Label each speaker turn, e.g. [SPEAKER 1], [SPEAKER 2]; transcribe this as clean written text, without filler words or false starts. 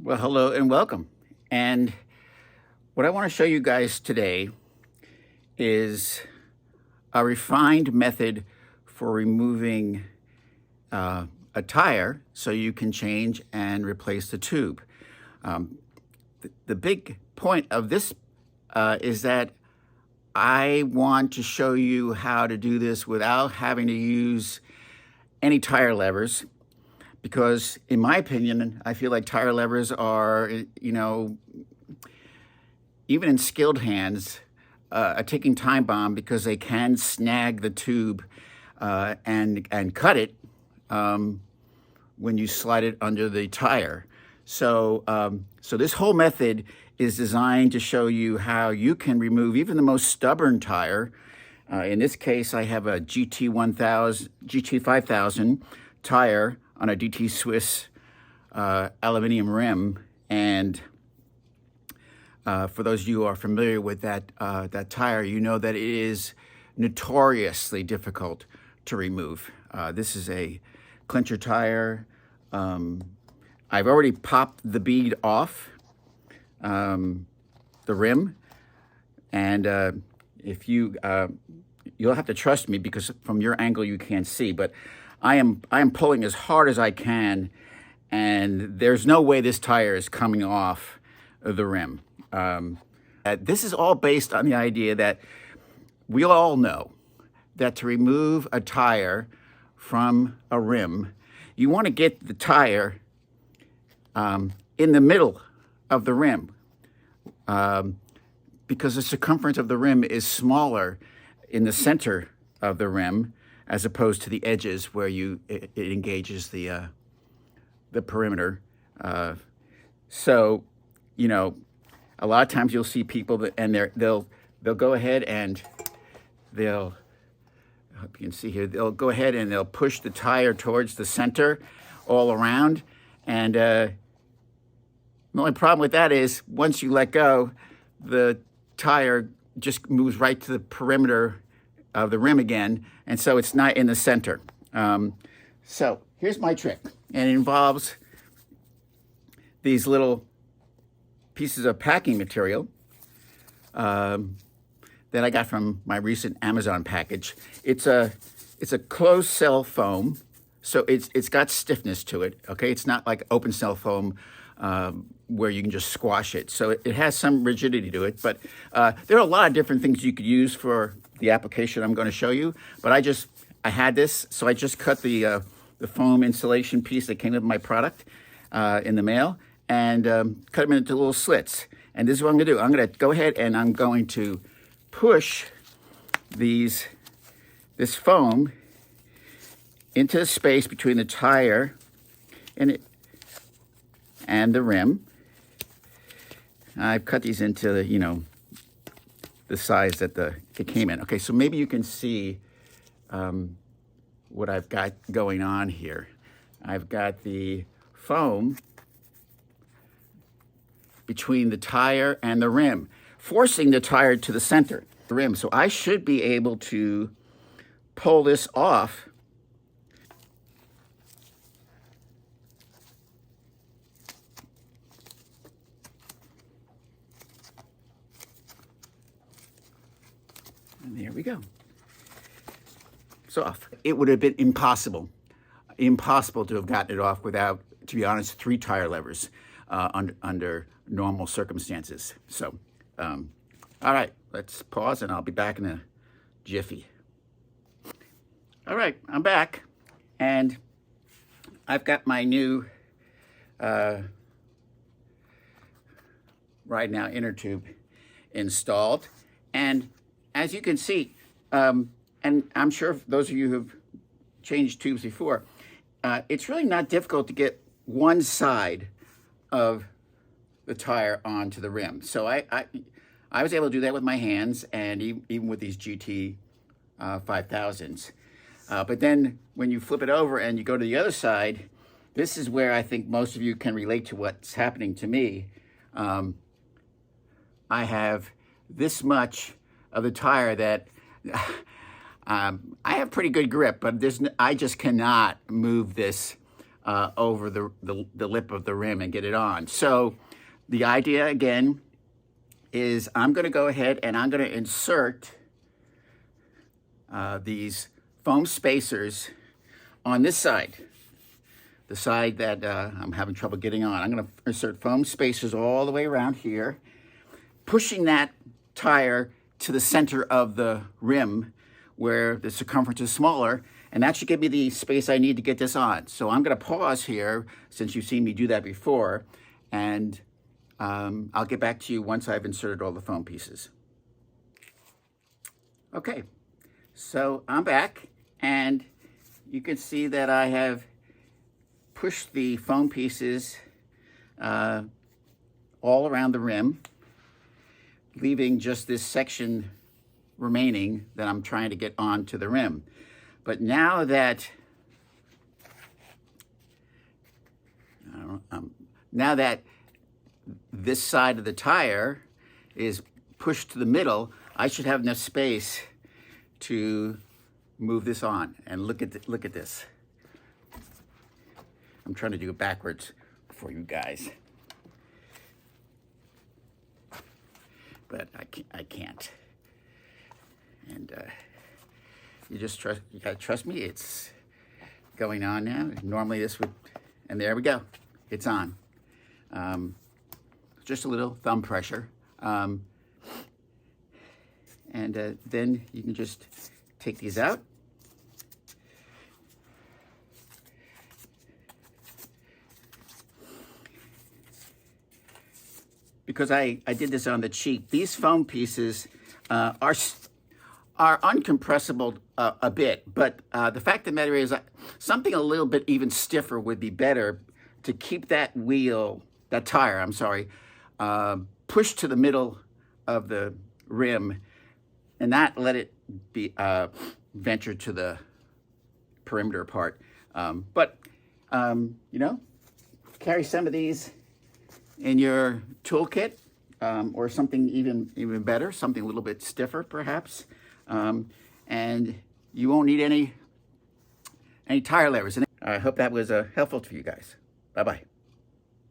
[SPEAKER 1] Well, hello and welcome. And what I want to show you guys today is a refined method for removing a tire so you can change and replace the tube. The big point of this is that I want to show you how to do this without having to use any tire levers. Because in my opinion, I feel like tire levers are, even in skilled hands, a ticking time bomb because they can snag the tube and cut it when you slide it under the tire. So this whole method is designed to show you how you can remove even the most stubborn tire. In this case, I have a GT5000 tire on a DT Swiss aluminum rim, and for those of you who are familiar with that tire, you know that it is notoriously difficult to remove. This is a clincher tire. I've already popped the bead off the rim, and if you'll have to trust me because from your angle you can't see, but I am pulling as hard as I can, and there's no way this tire is coming off the rim. This is all based on the idea that we all know that to remove a tire from a rim, you want to get the tire in the middle of the rim because the circumference of the rim is smaller in the center of the rim as opposed to the edges where it engages the perimeter. So, a lot of times you'll see people they'll go ahead and I hope you can see here, they'll go ahead and they'll push the tire towards the center all around. And the only problem with that is once you let go, the tire just moves right to the perimeter of the rim again, and so it's not in the center. So here's my trick, and it involves these little pieces of packing material that I got from my recent Amazon package. It's a closed cell foam, so it's got stiffness to it. Okay, it's not like open cell foam where you can just squash it. So it has some rigidity to it, but there are a lot of different things you could use for the application I'm going to show you. But I had this, so I just cut the foam insulation piece that came with my product in the mail and cut them into little slits. And this is what I'm going to do. I'm going to go ahead and I'm going to push this foam into the space between the tire and the rim. I've cut these into the size that it came in. Okay, so maybe you can see what I've got going on here. I've got the foam between the tire and the rim, forcing the tire to the center, the rim. So I should be able to pull this off and there we go. So off. It would have been impossible to have gotten it off without, to be honest, 3 tire levers under normal circumstances. So, all right, let's pause and I'll be back in a jiffy. All right, I'm back, and I've got my new Ride Now inner tube installed, and as you can see, and I'm sure those of you who've changed tubes before, it's really not difficult to get one side of the tire onto the rim. So I was able to do that with my hands and even with these GT 5000s. But then when you flip it over and you go to the other side, this is where I think most of you can relate to what's happening to me. I have this much of the tire that I have pretty good grip, but I just cannot move this over the lip of the rim and get it on. So the idea again is I'm going to go ahead and I'm going to insert these foam spacers on this side, the side that I'm having trouble getting on. I'm going to insert foam spacers all the way around here, pushing that tire to the center of the rim where the circumference is smaller, and that should give me the space I need to get this on. So I'm going to pause here, since you've seen me do that before, and I'll get back to you once I've inserted all the foam pieces. Okay, so I'm back, and you can see that I have pushed the foam pieces all around the rim, leaving just this section remaining that I'm trying to get onto the rim. But now that this side of the tire is pushed to the middle, I should have enough space to move this on. And look at this. I'm trying to do it backwards for you guys, but I can't. And you gotta trust me. It's going on now. Normally this would, and there we go. It's on. Just a little thumb pressure. And then you can just take these out. Because I did this on the cheap, these foam pieces are uncompressible a bit, but the fact of the matter is something a little bit even stiffer would be better to keep that tire, pushed to the middle of the rim and not let it be venture to the perimeter part. Carry some of these in your toolkit, or something even better, something a little bit stiffer perhaps, and you won't need any tire levers. I hope that was helpful to you guys. Bye-bye.